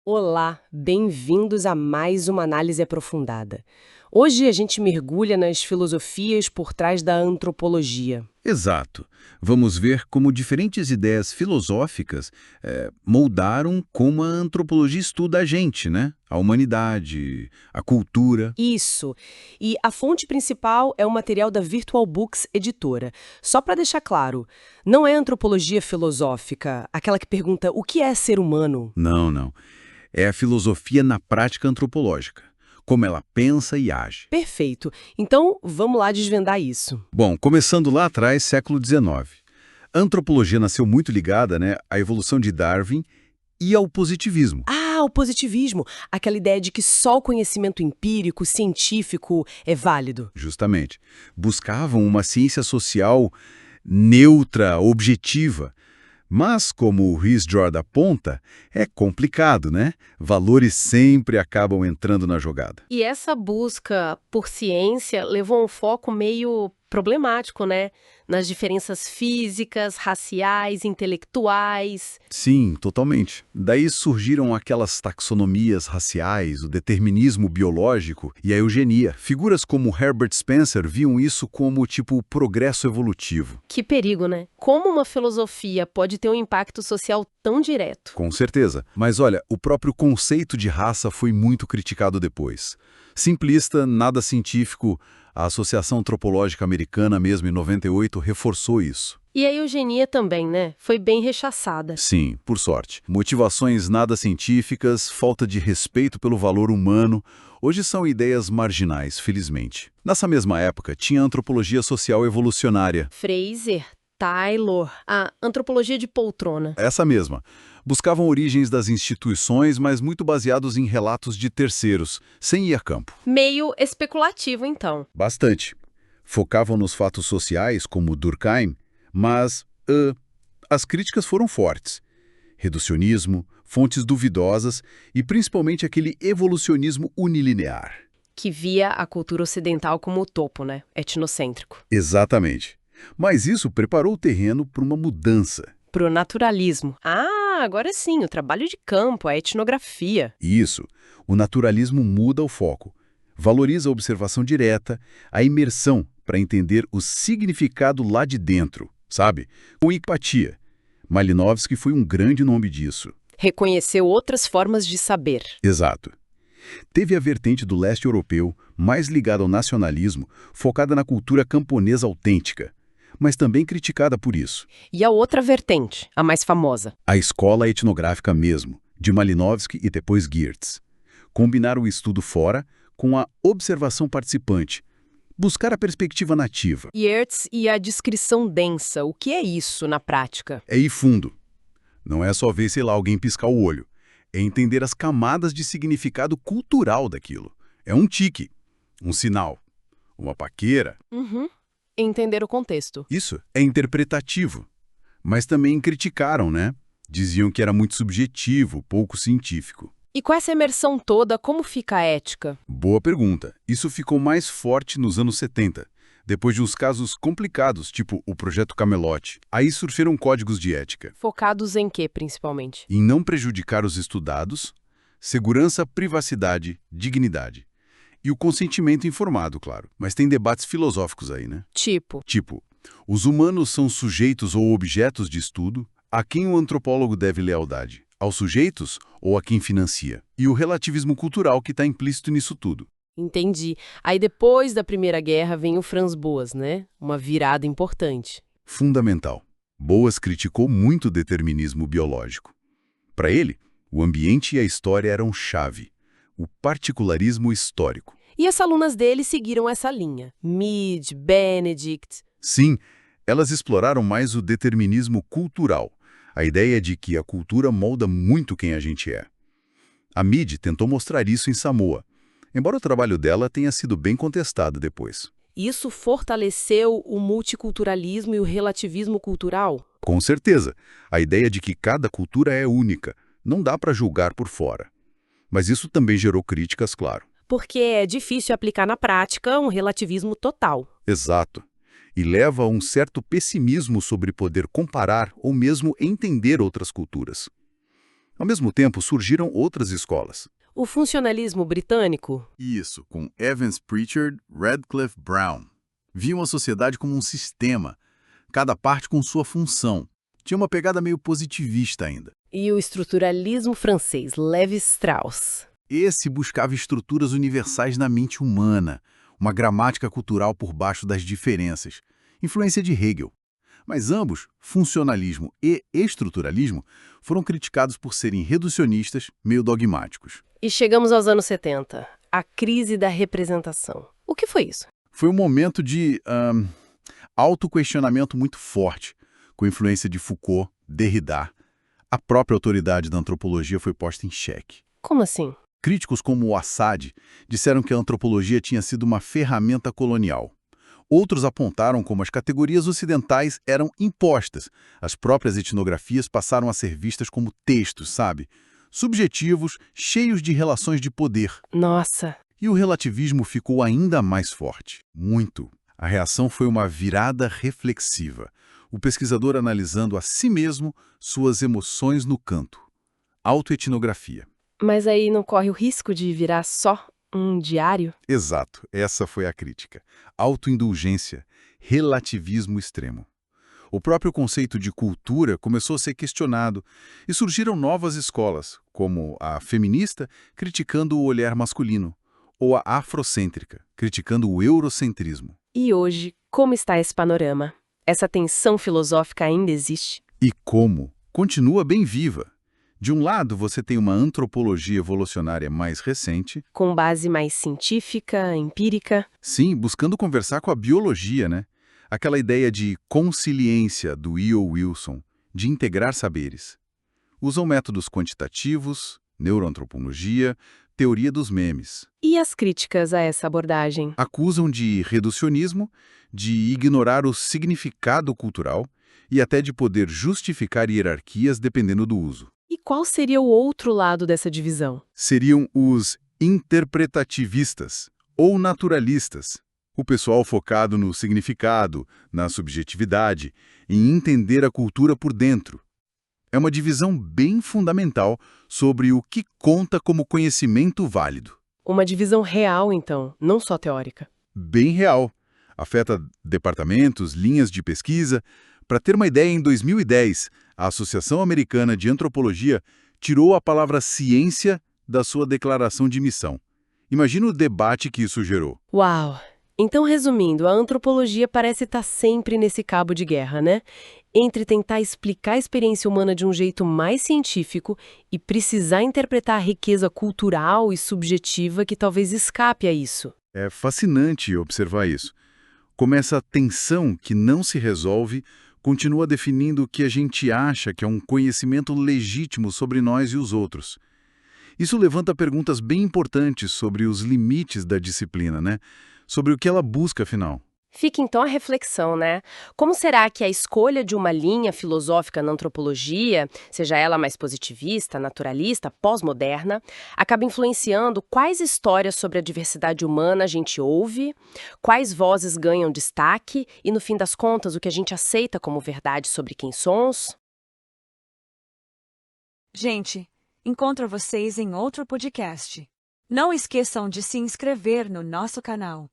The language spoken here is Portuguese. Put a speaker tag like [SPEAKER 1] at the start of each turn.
[SPEAKER 1] Olá, bem-vindos a mais uma análise aprofundada. Hoje a gente mergulha nas filosofias por trás da antropologia.
[SPEAKER 2] Exato. Vamos ver como diferentes ideias filosóficas moldaram como a antropologia estuda a gente, né? A humanidade, a cultura.
[SPEAKER 1] Isso. E a fonte principal é o material da Virtual Books Editora. Só para deixar claro, não é antropologia filosófica, aquela que pergunta o que é ser humano.
[SPEAKER 2] Não, não. É a filosofia na prática antropológica, como ela pensa e age.
[SPEAKER 1] Perfeito. Então, vamos lá desvendar isso.
[SPEAKER 2] Bom, começando lá atrás, século XIX. A antropologia nasceu muito ligada, né, à evolução de Darwin e ao positivismo.
[SPEAKER 1] Ah, o positivismo, aquela ideia de que só o conhecimento empírico, científico é válido.
[SPEAKER 2] Justamente. Buscavam uma ciência social neutra, objetiva. Mas, como o Rhys Jordan aponta, é complicado, né? Valores sempre acabam entrando na jogada.
[SPEAKER 3] E essa busca por ciência levou a um foco meio problemático, né? Nas diferenças físicas, raciais, intelectuais.
[SPEAKER 2] Sim, totalmente. Daí surgiram aquelas taxonomias raciais, o determinismo biológico e a eugenia. Figuras como Herbert Spencer viam isso como, tipo, progresso evolutivo.
[SPEAKER 3] Que perigo, né? Como uma filosofia pode ter um impacto social tão direto?
[SPEAKER 2] Com certeza. Mas olha, o próprio conceito de raça foi muito criticado depois. Simplista, nada científico, a Associação Antropológica Americana, mesmo em 98, reforçou isso.
[SPEAKER 3] E a eugenia também, né? Foi bem rechaçada.
[SPEAKER 2] Sim, por sorte. Motivações nada científicas, falta de respeito pelo valor humano, hoje são ideias marginais, felizmente. Nessa mesma época, tinha a antropologia social evolucionária.
[SPEAKER 3] Fraser, Taylor, a antropologia de poltrona.
[SPEAKER 2] Essa mesma. Buscavam origens das instituições, mas muito baseados em relatos de terceiros, sem ir a campo.
[SPEAKER 3] Meio especulativo, então.
[SPEAKER 2] Bastante. Focavam nos fatos sociais, como Durkheim, mas as críticas foram fortes. Reducionismo, fontes duvidosas e principalmente aquele evolucionismo unilinear.
[SPEAKER 3] Que via a cultura ocidental como o topo, né? Etnocêntrico.
[SPEAKER 2] Exatamente. Mas isso preparou o terreno para uma mudança.
[SPEAKER 1] Pro naturalismo. Ah, agora sim, o trabalho de campo, a etnografia.
[SPEAKER 2] Isso, o naturalismo muda o foco. Valoriza a observação direta, a imersão para entender o significado lá de dentro, sabe? Com empatia. Malinowski foi um grande nome disso.
[SPEAKER 1] Reconheceu outras formas de saber.
[SPEAKER 2] Exato. Teve a vertente do leste europeu, mais ligada ao nacionalismo, focada na cultura camponesa autêntica, mas também criticada por isso.
[SPEAKER 1] E a outra vertente, a mais famosa.
[SPEAKER 2] A escola etnográfica mesmo, de Malinowski e depois Geertz. Combinar o estudo fora com a observação participante. Buscar a perspectiva nativa.
[SPEAKER 1] Yeats e a descrição densa. O que é isso na prática?
[SPEAKER 2] É ir fundo. Não é só ver, sei lá, alguém piscar o olho. É entender as camadas de significado cultural daquilo. É um tique, um sinal, uma paquera.
[SPEAKER 1] Uhum. Entender o contexto.
[SPEAKER 2] Isso é interpretativo. Mas também criticaram, né? Diziam que era muito subjetivo, pouco científico.
[SPEAKER 1] E com essa imersão toda, como fica a ética?
[SPEAKER 2] Boa pergunta. Isso ficou mais forte nos anos 70, depois de uns casos complicados, tipo o Projeto Camelot. Aí surgiram códigos de ética.
[SPEAKER 1] Focados em quê, principalmente?
[SPEAKER 2] Em não prejudicar os estudados, segurança, privacidade, dignidade. E o consentimento informado, claro. Mas tem debates filosóficos aí, né?
[SPEAKER 1] Tipo,
[SPEAKER 2] Os humanos são sujeitos ou objetos de estudo? A quem o antropólogo deve lealdade? Aos sujeitos ou a quem financia? E o relativismo cultural que está implícito nisso tudo.
[SPEAKER 1] entendi. Aí depois da Primeira Guerra vem o Franz Boas, né? Uma virada importante.
[SPEAKER 2] Fundamental. Boas criticou muito o determinismo biológico. Para ele, o ambiente e a história eram chave. O particularismo histórico.
[SPEAKER 1] E as alunas dele seguiram essa linha. Mead, Benedict.
[SPEAKER 2] Sim, elas exploraram mais o determinismo cultural, a ideia de que a cultura molda muito quem a gente é. A Mead tentou mostrar isso em Samoa, embora o trabalho dela tenha sido bem contestado depois.
[SPEAKER 1] Isso fortaleceu o multiculturalismo e o relativismo cultural?
[SPEAKER 2] Com certeza, a ideia de que cada cultura é única, não dá para julgar por fora. Mas isso também gerou críticas, claro.
[SPEAKER 1] Porque é difícil aplicar na prática um relativismo total.
[SPEAKER 2] Exato. E leva a um certo pessimismo sobre poder comparar ou mesmo entender outras culturas. Ao mesmo tempo, surgiram outras escolas.
[SPEAKER 1] O funcionalismo britânico?
[SPEAKER 2] Isso, com Evans Pritchard, Radcliffe Brown. Viam a sociedade como um sistema, cada parte com sua função. Tinha uma pegada meio positivista ainda.
[SPEAKER 1] E o estruturalismo francês, Lévi-Strauss?
[SPEAKER 2] Esse buscava estruturas universais na mente humana, uma gramática cultural por baixo das diferenças, influência de Hegel. Mas ambos, funcionalismo e estruturalismo, foram criticados por serem reducionistas, meio dogmáticos.
[SPEAKER 1] E chegamos aos anos 70, a crise da representação. O que foi isso?
[SPEAKER 2] Foi um momento de autoquestionamento muito forte, com influência de Foucault, Derrida. A própria autoridade da antropologia foi posta em xeque.
[SPEAKER 1] Como assim?
[SPEAKER 2] Críticos como o Assad disseram que a antropologia tinha sido uma ferramenta colonial. Outros apontaram como as categorias ocidentais eram impostas. As próprias etnografias passaram a ser vistas como textos, sabe? Subjetivos, cheios de relações de poder.
[SPEAKER 1] Nossa!
[SPEAKER 2] E o relativismo ficou ainda mais forte. Muito. A reação foi uma virada reflexiva. O pesquisador analisando a si mesmo suas emoções no canto. Autoetnografia.
[SPEAKER 1] Mas aí não corre o risco de virar só um diário?
[SPEAKER 2] Exato, essa foi a crítica. Autoindulgência, relativismo extremo. O próprio conceito de cultura começou a ser questionado e surgiram novas escolas, como a feminista, criticando o olhar masculino, ou a afrocêntrica, criticando o eurocentrismo.
[SPEAKER 1] E hoje, como está esse panorama? Essa tensão filosófica ainda existe?
[SPEAKER 2] E como? Continua bem viva. De um lado, você tem uma antropologia evolucionária mais recente.
[SPEAKER 1] Com base mais científica, empírica?
[SPEAKER 2] Sim, buscando conversar com a biologia, né? Aquela ideia de consciência do E.O. Wilson, de integrar saberes. Usam métodos quantitativos, neuroantropologia, teoria dos memes.
[SPEAKER 1] E as críticas a essa abordagem?
[SPEAKER 2] Acusam de reducionismo, de ignorar o significado cultural e até de poder justificar hierarquias dependendo do uso.
[SPEAKER 1] E qual seria o outro lado dessa divisão?
[SPEAKER 2] Seriam os interpretativistas ou naturalistas, o pessoal focado no significado, na subjetividade, em entender a cultura por dentro. É uma divisão bem fundamental sobre o que conta como conhecimento válido.
[SPEAKER 1] Uma divisão real, então, não só teórica.
[SPEAKER 2] Bem real. Afeta departamentos, linhas de pesquisa. Para ter uma ideia, em 2010, a Associação Americana de Antropologia tirou a palavra ciência da sua declaração de missão. Imagina o debate que isso gerou.
[SPEAKER 1] Uau! Então, resumindo, a antropologia parece estar sempre nesse cabo de guerra, né? Entre tentar explicar a experiência humana de um jeito mais científico e precisar interpretar a riqueza cultural e subjetiva que talvez escape a isso.
[SPEAKER 2] É fascinante observar isso. Como essa tensão que não se resolve continua definindo o que a gente acha que é um conhecimento legítimo sobre nós e os outros. Isso levanta perguntas bem importantes sobre os limites da disciplina, né? Sobre o que ela busca, afinal.
[SPEAKER 1] Fica então a reflexão, né? Como será que a escolha de uma linha filosófica na antropologia, seja ela mais positivista, naturalista, pós-moderna, acaba influenciando quais histórias sobre a diversidade humana a gente ouve, quais vozes ganham destaque e, no fim das contas, o que a gente aceita como verdade sobre quem somos?
[SPEAKER 4] Gente, encontro vocês em outro podcast. Não esqueçam de se inscrever no nosso canal.